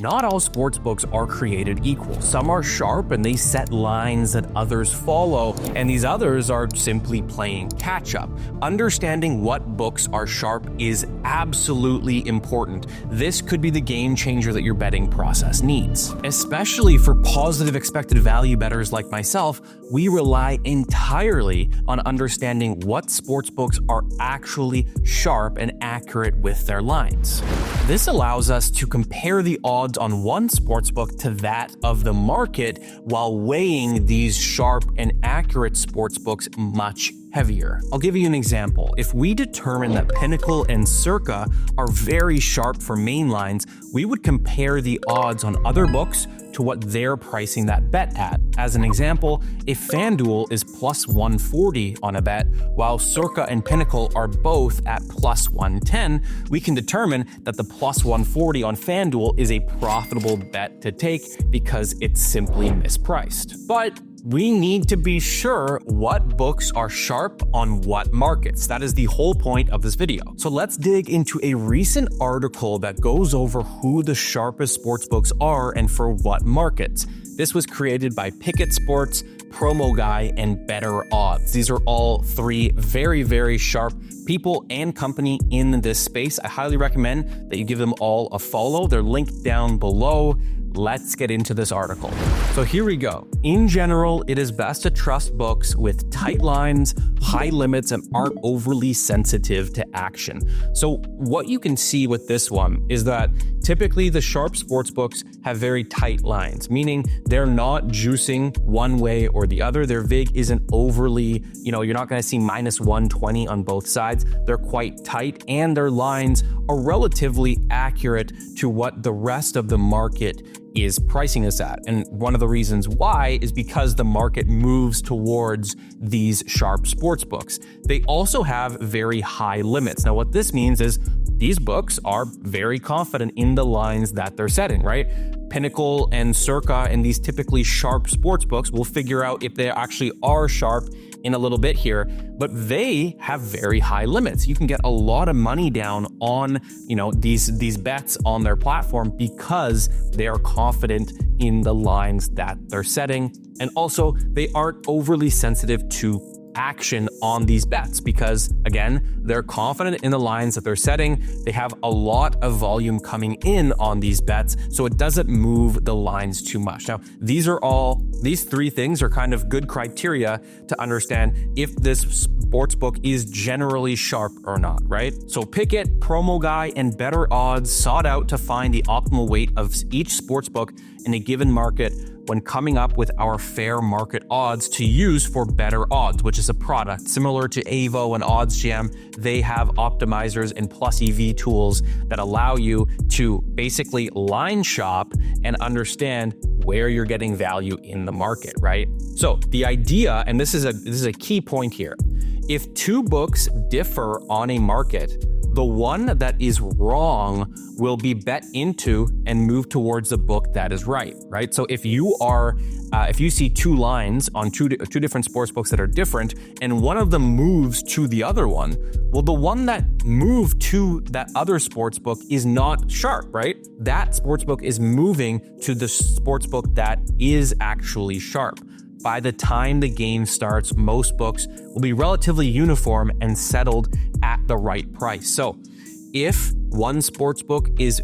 Not all sportsbooks are created equal. Some are sharp and they set lines that others follow, and these others are simply playing catch up. Understanding what books are sharp is absolutely important. This could be the game changer that your betting process needs. Especially for positive expected value bettors like myself, we rely entirely on understanding what sportsbooks are actually sharp and accurate with their lines. This allows us to compare the odds on one sportsbook to that of the market while weighing these sharp and accurate sportsbooks much heavier. I'll give you an example. If we determine that Pinnacle and Circa are very sharp for main lines, we would compare the odds on other books to what they're pricing that bet at. As an example, if FanDuel is plus 140 on a bet, while Circa and Pinnacle are both at plus 110, we can determine that the plus 140 on FanDuel is a profitable bet to take because it's simply mispriced. But we need to be sure what books are sharp on what markets. That is the whole point of this video. So let's dig into a recent article that goes over who the sharpest sports books are and for what markets. This was created by Pickett Sports, Promo Guy, and Better Odds. These are all three very, very sharp people and company in this space. I highly recommend that you give them all a follow. They're linked down below. Let's get into this article. So here we go. In general, it is best to trust books with tight lines, high limits, and aren't overly sensitive to action. So what you can see with this one is that typically the sharp sports books have very tight lines, meaning they're not juicing one way or the other. Their vig isn't overly, you're not going to see minus 120 on both sides. They're quite tight and their lines are relatively accurate to what the rest of the market is pricing us at. And one of the reasons why is because the market moves towards these sharp sports books. They also have very high limits. Now, what this means is these books are very confident in the lines that they're setting, right? Pinnacle and Circa and these typically sharp sports books, we'll figure out if they actually are sharp in a little bit here, but they have very high limits. You can get a lot of money down on, these bets on their platform because they are confident in the lines that they're setting. And also they aren't overly sensitive to action on these bets because, again, they're confident in the lines that they're setting. They have a lot of volume coming in on these bets, so it doesn't move the lines too much. Now, these three things are kind of good criteria to understand if this sportsbook is generally sharp or not, right? So Pickett, Promo Guy, and Better Odds sought out to find the optimal weight of each sportsbook in a given market when coming up with our fair market odds to use for Better Odds, which is a product similar to Avo and OddsJam. They have optimizers and plus EV tools that allow you to basically line shop and understand where you're getting value in the market, right? So the idea, and this is a key point here, if two books differ on a market, the one that is wrong will be bet into and move towards the book that is right? So if you see two lines on two different sports books that are different, and one of them moves to the other one, well, the one that moved to that other sports book is not sharp, right? That sports book is moving to the sports book that is actually sharp. By the time the game starts, most books will be relatively uniform and settled at the right price. So if one sports book is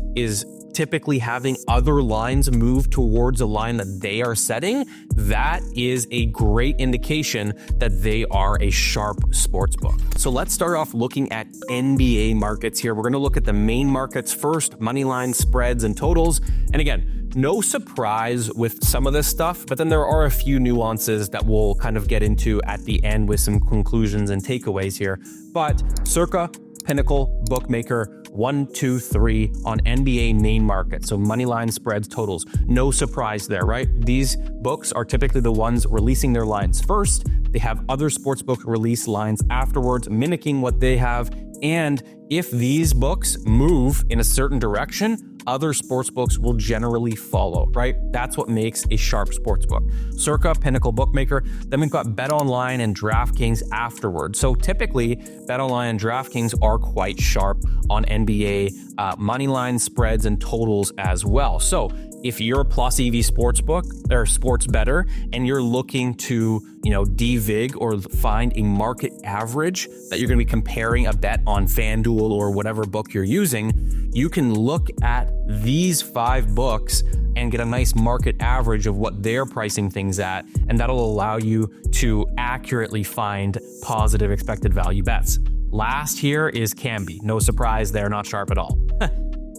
typically having other lines move towards a line that they are setting, that is a great indication that they are a sharp sports book. So let's start off looking at NBA markets here. We're going to look at the main markets first, money lines, spreads, and totals. And again, no surprise with some of this stuff, but then there are a few nuances that we'll kind of get into at the end with some conclusions and takeaways here. But Circa, Pinnacle, Bookmaker, 1, 2, 3 on NBA main market. So money line, spreads, totals. No surprise there, right? These books are typically the ones releasing their lines first. They have other sportsbook release lines afterwards, mimicking what they have. And if these books move in a certain direction, other sportsbooks will generally follow, right? That's what makes a sharp sportsbook. Circa, Pinnacle Bookmaker. Then we've got BetOnline and DraftKings afterwards. So typically, BetOnline and DraftKings are quite sharp on NBA money line spreads and totals as well. So if you're a plus EV sportsbook or sports bettor and you're looking to, devig or find a market average that you're going to be comparing a bet on FanDuel or whatever book you're using, you can look at these 5 books and get a nice market average of what they're pricing things at, and that'll allow you to accurately find positive expected value bets. Last here is Kambi. No surprise, they're not sharp at all.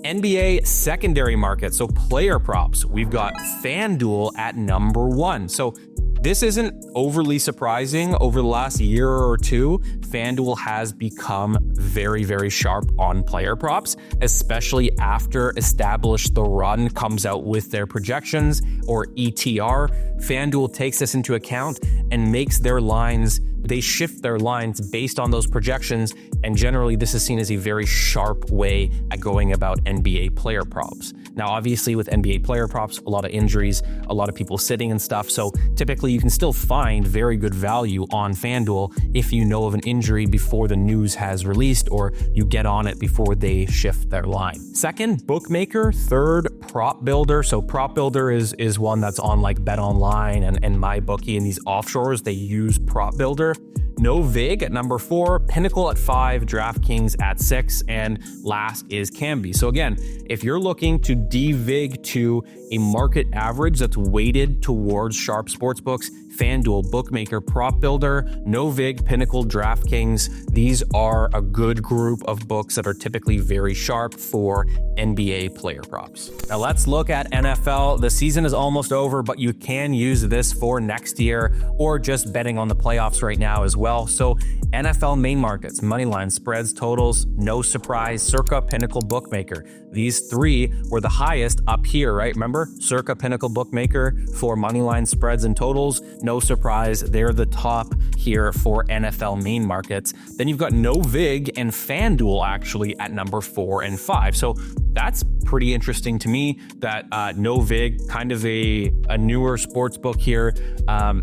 NBA secondary market, so player props. We've got FanDuel at number 1. So this isn't overly surprising. Over the last year or two, FanDuel has become very, very sharp on player props, especially after Established the Run comes out with their projections, or ETR. FanDuel takes this into account and makes their lines, they shift their lines based on those projections, and generally this is seen as a very sharp way at going about NBA player props. Now, obviously with NBA player props, a lot of injuries, a lot of people sitting and stuff, so typically you can still find very good value on FanDuel if you know of an injury before the news has released, or you get on it before they shift their line. Second, bookmaker. Third, prop builder. So prop builder is one that's on like BetOnline and MyBookie and these offshores. They use prop builder. No Vig at number 4, Pinnacle at 5, DraftKings at 6, and last is Kambi. So again, if you're looking to devig to a market average that's weighted towards sharp sportsbooks, FanDuel, Bookmaker, Prop Builder, No Vig, Pinnacle, DraftKings, these are a good group of books that are typically very sharp for NBA player props. Now let's look at NFL. The season is almost over, but you can use this for next year or just betting on the playoffs right now as well. So NFL main markets, money line, spreads, totals, no surprise, Circa, Pinnacle, Bookmaker. These 3 were the highest up here, right? Remember, Circa, Pinnacle, Bookmaker for money line, spreads, and totals. No surprise, they're the top here for NFL main markets. Then you've got No Vig and FanDuel actually at number 4 and 5. So that's pretty interesting to me that No Vig, kind of a newer sports book here,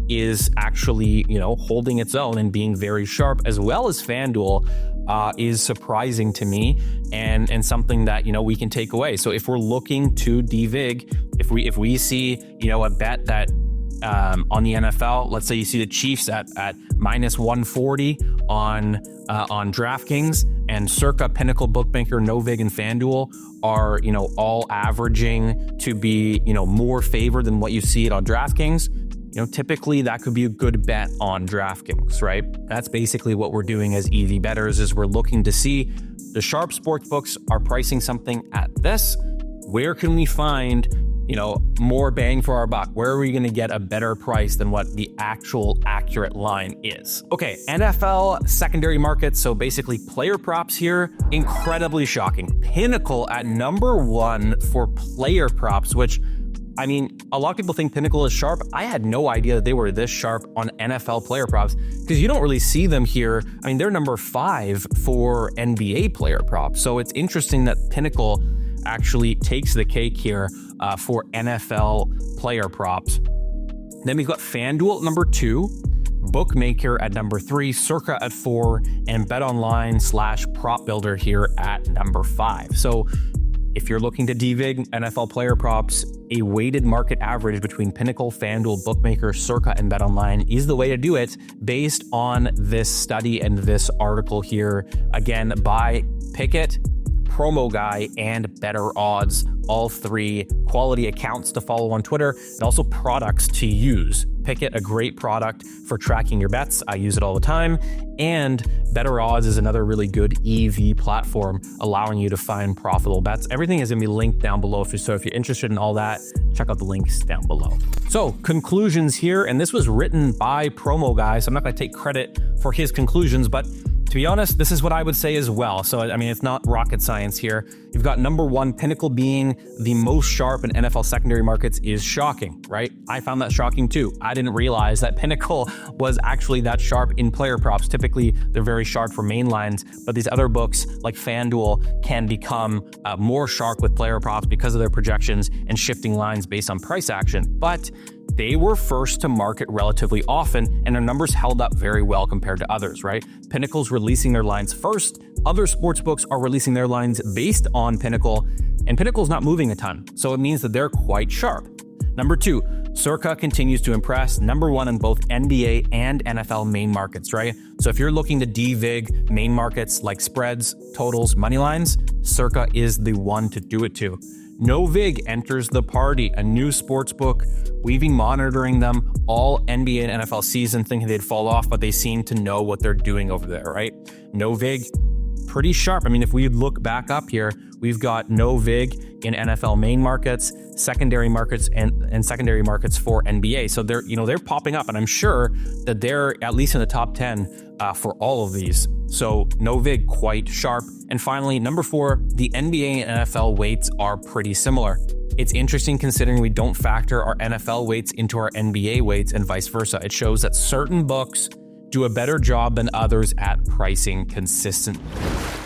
is actually, holding its own and being very sharp, as well as FanDuel is surprising to me and something that, we can take away. So if we're looking to devig, if we see, a bet that on the NFL, let's say you see the Chiefs at minus 140 on DraftKings, and Circa, Pinnacle, Bookmaker, No Vig, and FanDuel are, all averaging to be, more favored than what you see it on DraftKings. Typically that could be a good bet on DraftKings, right? That's basically what we're doing as EV bettors, is we're looking to see the sharp sports books are pricing something at this. Where can we find, more bang for our buck? Where are we going to get a better price than what the actual accurate line is? Okay, NFL secondary markets. So basically player props here, incredibly shocking. Pinnacle at number 1 for player props, which, a lot of people think Pinnacle is sharp. I had no idea that they were this sharp on NFL player props, because you don't really see them here. They're number 5 for NBA player props. So it's interesting that Pinnacle actually takes the cake here for NFL player props. Then we've got FanDuel at number 2, Bookmaker at number 3, Circa at 4, and BetOnline/Prop Builder here at number 5. So if you're looking to devig NFL player props, a weighted market average between Pinnacle, FanDuel, Bookmaker, Circa, and BetOnline is the way to do it based on this study and this article here. Again, by Pickett, Promo Guy, and Better Odds, all 3 quality accounts to follow on Twitter, and also products to use. Pickett, a great product for tracking your bets. I use it all the time. And Better Odds is another really good EV platform, allowing you to find profitable bets. Everything is going to be linked down below. So if you're interested in all that, check out the links down below. So conclusions here, and this was written by Promo Guy, so I'm not going to take credit for his conclusions, but To be honest, this is what I would say as well. So, I mean, it's not rocket science here. You've got number one, Pinnacle being the most sharp in NFL secondary markets is shocking, right? I found that shocking too. I didn't realize that Pinnacle was actually that sharp in player props. Typically, they're very sharp for main lines, but these other books like FanDuel can become more sharp with player props because of their projections and shifting lines based on price action. But they were first to market relatively often, and their numbers held up very well compared to others, right? Pinnacle's releasing their lines first. Other sportsbooks are releasing their lines based on Pinnacle, and Pinnacle's not moving a ton, so it means that they're quite sharp. Number two, Circa continues to impress, number one in both NBA and NFL main markets, right? So if you're looking to DVig main markets like spreads, totals, money lines, Circa is the one to do it to. No Vig enters the party, a new sportsbook. We've been monitoring them all NBA and NFL season, thinking they'd fall off, but they seem to know what they're doing over there, right? No Vig, pretty sharp. I mean, if we look back up here, we've got no Vig in NFL main markets, secondary markets, and secondary markets for NBA. So they're popping up, and I'm sure that they're at least in the top 10 for all of these. So no Vig, quite sharp. And finally, number four, the NBA and NFL weights are pretty similar. It's interesting considering we don't factor our NFL weights into our NBA weights and vice versa. It shows that certain books do a better job than others at pricing consistently.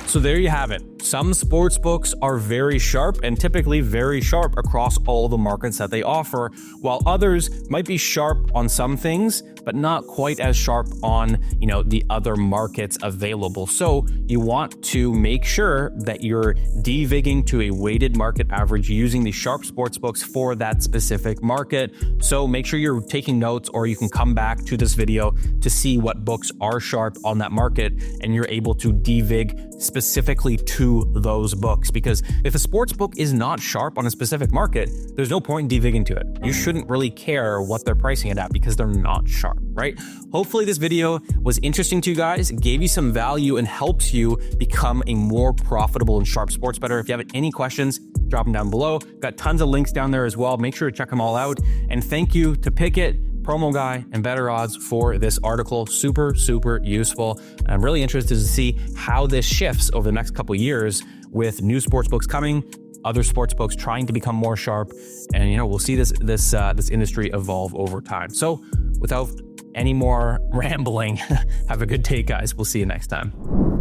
So there you have it. Some sports books are very sharp and typically very sharp across all the markets that they offer, while others might be sharp on some things, but not quite as sharp on, the other markets available. So you want to make sure that you're DVigging to a weighted market average using the sharp sports books for that specific market. So make sure you're taking notes, or you can come back to this video to see what books are sharp on that market, and you're able to DVig specifically to those books. Because if a sports book is not sharp on a specific market, there's no point in DVigging to it. You shouldn't really care what they're pricing it at because they're not sharp, right? Hopefully this video was interesting to you guys, gave you some value, and helps you become a more profitable and sharp sports bettor. If you have any questions, drop them down below. Got tons of links down there as well. Make sure to check them all out. And thank you to Pickett, Promo Guy, and Better Odds for this article. Super, super useful. And I'm really interested to see how this shifts over the next couple of years with new sports books coming, other sports books trying to become more sharp, and we'll see this industry evolve over time. So without any more rambling, have a good day, guys. We'll see you next time.